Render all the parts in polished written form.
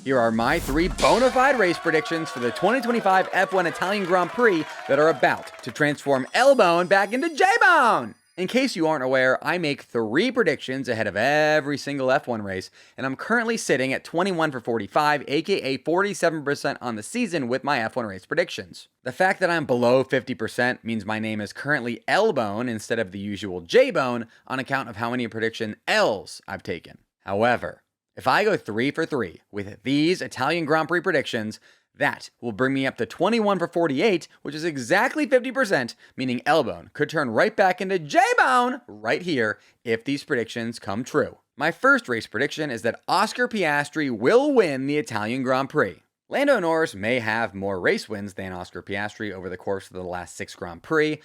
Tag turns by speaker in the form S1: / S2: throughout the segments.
S1: Here are my 3 bona fide race predictions for the 2025 F1 Italian Grand Prix that are about to transform L-Bone back into J-Bone! In case you aren't aware, I make 3 predictions ahead of every single F1 race, and I'm currently sitting at 21 for 45, aka 47% on the season with my F1 race predictions. The fact that I'm below 50% means my name is currently L-Bone instead of the usual J-Bone on account of how many prediction L's I've taken. However, if I go 3 for 3 with these Italian Grand Prix predictions, that will bring me up to 21 for 48, which is exactly 50%, meaning L-Bone could turn right back into J-Bone right here if these predictions come true. My first race prediction is that Oscar Piastri will win the Italian Grand Prix. Lando Norris may have more race wins than Oscar Piastri over the course of the last 6 Grand Prix,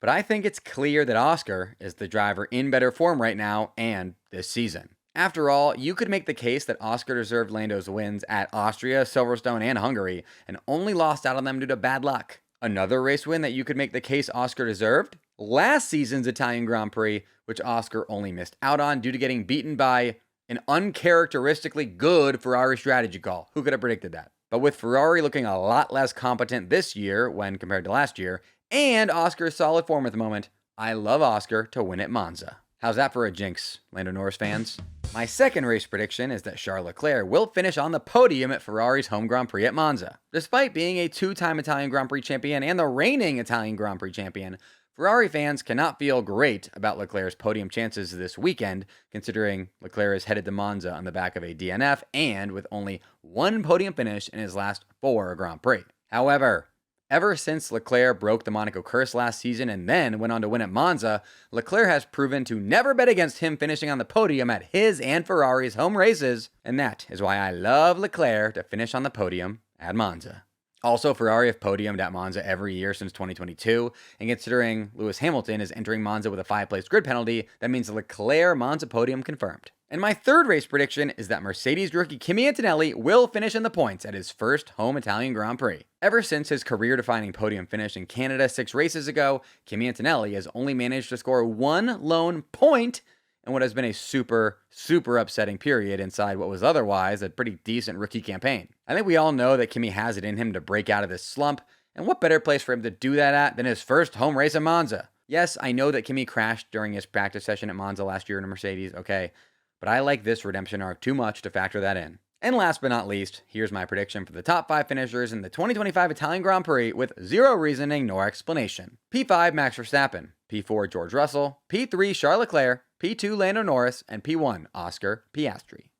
S1: but I think it's clear that Oscar is the driver in better form right now and this season. After all, you could make the case that Oscar deserved Lando's wins at Austria, Silverstone, and Hungary, and only lost out on them due to bad luck. Another race win that you could make the case Oscar deserved? Last season's Italian Grand Prix, which Oscar only missed out on due to getting beaten by an uncharacteristically good Ferrari strategy call. Who could have predicted that? But with Ferrari looking a lot less competent this year when compared to last year, and Oscar's solid form at the moment, I love Oscar to win at Monza. How's that for a jinx, Lando Norris fans? My second race prediction is that Charles Leclerc will finish on the podium at Ferrari's home Grand Prix at Monza. Despite being a 2-time Italian Grand Prix champion and the reigning Italian Grand Prix champion, Ferrari fans cannot feel great about Leclerc's podium chances this weekend, considering Leclerc is headed to Monza on the back of a DNF and with only 1 podium finish in his last 4 Grand Prix. However, ever since Leclerc broke the Monaco curse last season and then went on to win at Monza, Leclerc has proven to never bet against him finishing on the podium at his and Ferrari's home races, and that is why I love Leclerc to finish on the podium at Monza. Also, Ferrari have podiumed at Monza every year since 2022, and considering Lewis Hamilton is entering Monza with a 5-place grid penalty, that means the Leclerc Monza podium confirmed. And my third race prediction is that Mercedes rookie Kimi Antonelli will finish in the points at his first home Italian Grand Prix. Ever since his career-defining podium finish in Canada 6 races ago, Kimi Antonelli has only managed to score 1 lone point in what has been a super upsetting period inside what was otherwise a pretty decent rookie campaign. I think we all know that Kimi has it in him to break out of this slump, and what better place for him to do that at than his first home race at Monza? Yes, I know that Kimi crashed during his practice session at Monza last year in a Mercedes, okay, but I like this redemption arc too much to factor that in. And last but not least, here's my prediction for the top 5 finishers in the 2025 Italian Grand Prix with zero reasoning nor explanation. P5 Max Verstappen, P4 George Russell, P3 Charles Leclerc, P2 Lando Norris, and P1 Oscar Piastri.